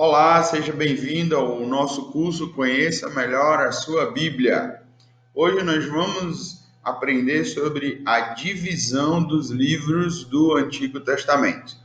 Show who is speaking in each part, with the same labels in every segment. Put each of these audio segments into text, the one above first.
Speaker 1: Olá, seja bem-vindo ao nosso curso Conheça Melhor a Sua Bíblia. Hoje nós vamos aprender sobre a divisão dos livros do Antigo Testamento.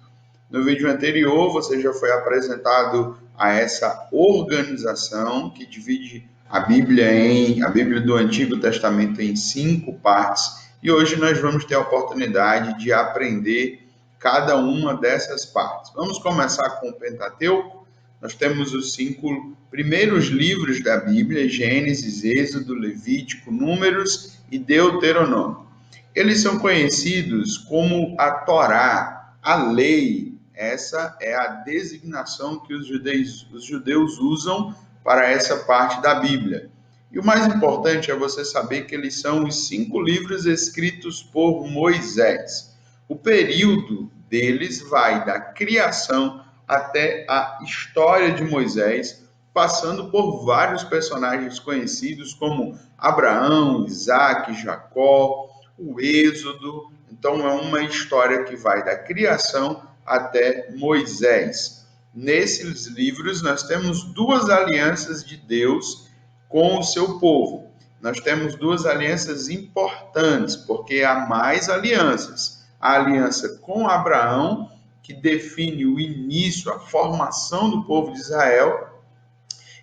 Speaker 1: No vídeo anterior, você já foi apresentado a essa organização que divide a Bíblia do Antigo Testamento em 5 partes, e hoje nós vamos ter a oportunidade de aprender cada uma dessas partes. Vamos começar com o Pentateuco. Nós temos os 5 primeiros livros da Bíblia: Gênesis, Êxodo, Levítico, Números e Deuteronômio. Eles são conhecidos como a Torá, a lei. Essa é a designação que os judeus usam para essa parte da Bíblia. E o mais importante é você saber que eles são os 5 livros escritos por Moisés. O período deles vai da criação até a história de Moisés, passando por vários personagens conhecidos como Abraão, Isaac, Jacó, o Êxodo. Então é uma história que vai da criação até Moisés. Nesses livros nós temos 2 alianças de Deus com o seu povo. Nós temos 2 alianças importantes, porque há mais alianças. A aliança com Abraão, que define o início, a formação do povo de Israel,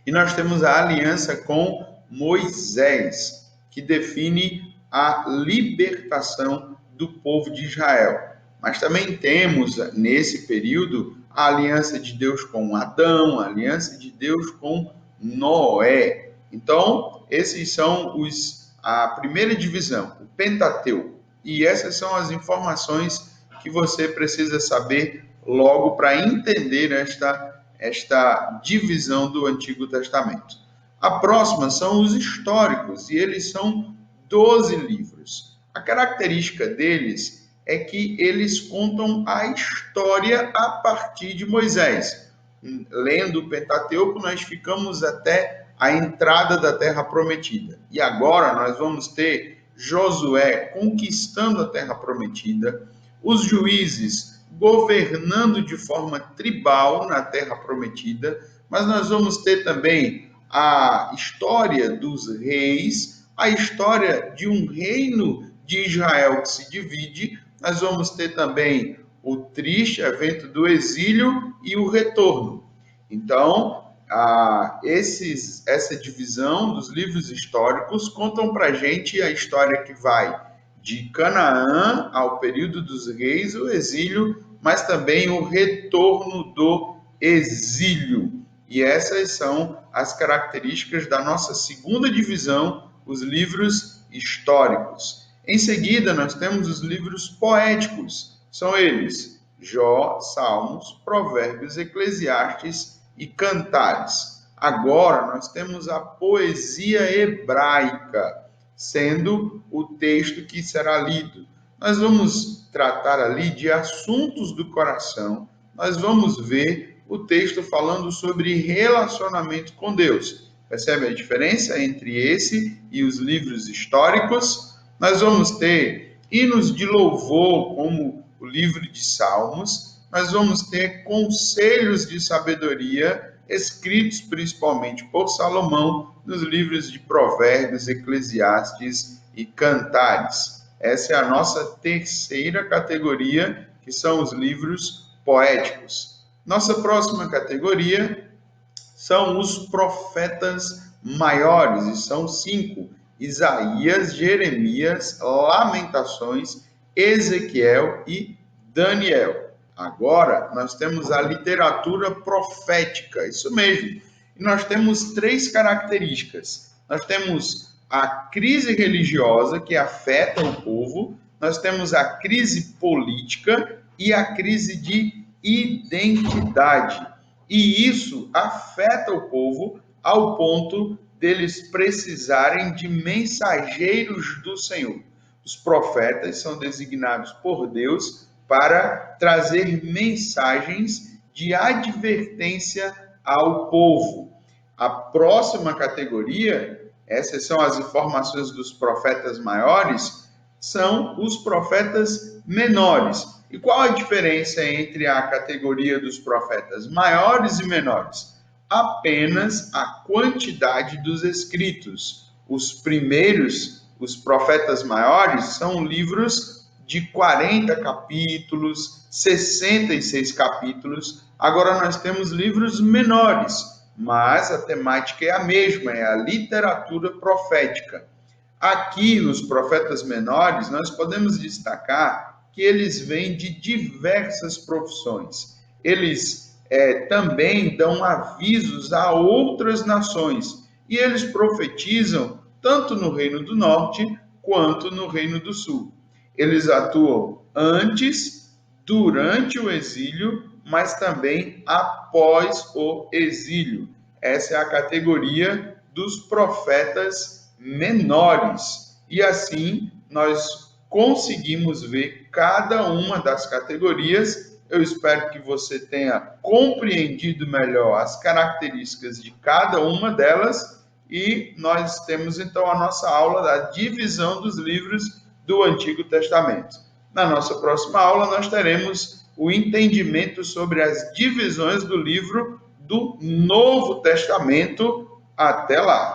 Speaker 1: e nós temos a aliança com Moisés, que define a libertação do povo de Israel. Mas também temos, nesse período, a aliança de Deus com Adão, a aliança de Deus com Noé. Então, esses são a primeira divisão, o Pentateuco. E essas são as informações que você precisa saber logo para entender esta divisão do Antigo Testamento. A próxima são os históricos, e eles são 12 livros. A característica deles é que eles contam a história a partir de Moisés. Lendo o Pentateuco, nós ficamos até a entrada da Terra Prometida. E agora nós vamos ter Josué conquistando a Terra Prometida, os juízes governando de forma tribal na Terra Prometida, mas nós vamos ter também a história dos reis, a história de um reino de Israel que se divide. Nós vamos ter também o triste evento do exílio e o retorno. Então, essa divisão dos livros históricos contam para a gente a história que vai de Canaã ao período dos reis, o exílio, mas também o retorno do exílio. E essas são as características da nossa segunda divisão, os livros históricos. Em seguida, nós temos os livros poéticos. São eles: Jó, Salmos, Provérbios, Eclesiastes e Cantares. Agora, nós temos a poesia hebraica, sendo o texto que será lido. Nós vamos tratar ali de assuntos do coração. Nós vamos ver o texto falando sobre relacionamento com Deus. Percebe a diferença entre esse e os livros históricos? Nós vamos ter hinos de louvor, como o livro de Salmos. Nós vamos ter conselhos de sabedoria, escritos principalmente por Salomão, nos livros de Provérbios, Eclesiastes e Cantares. Essa é a nossa terceira categoria, que são os livros poéticos. Nossa próxima categoria são os profetas maiores, e são 5: Isaías, Jeremias, Lamentações, Ezequiel e Daniel. Agora, nós temos a literatura profética, isso mesmo. E nós temos 3 características. Nós temos a crise religiosa, que afeta o povo. Nós temos a crise política e a crise de identidade. E isso afeta o povo ao ponto deles precisarem de mensageiros do Senhor. Os profetas são designados por Deus para trazer mensagens de advertência ao povo. A próxima categoria, essas são as informações dos profetas maiores, são os profetas menores. E qual a diferença entre a categoria dos profetas maiores e menores? Apenas a quantidade dos escritos. Os primeiros, os profetas maiores, são livros de 40 capítulos, 66 capítulos. Agora nós temos livros menores, mas a temática é a mesma, é a literatura profética. Aqui, nos profetas menores, nós podemos destacar que eles vêm de diversas profissões. Eles também dão avisos a outras nações e eles profetizam tanto no Reino do Norte quanto no Reino do Sul. Eles atuam antes, durante o exílio, mas também após o exílio. Essa é a categoria dos profetas menores. E assim nós conseguimos ver cada uma das categorias. Eu espero que você tenha compreendido melhor as características de cada uma delas. E nós temos então a nossa aula da divisão dos livros do Antigo Testamento. Na nossa próxima aula nós teremos o entendimento sobre as divisões do livro do Novo Testamento. Até lá!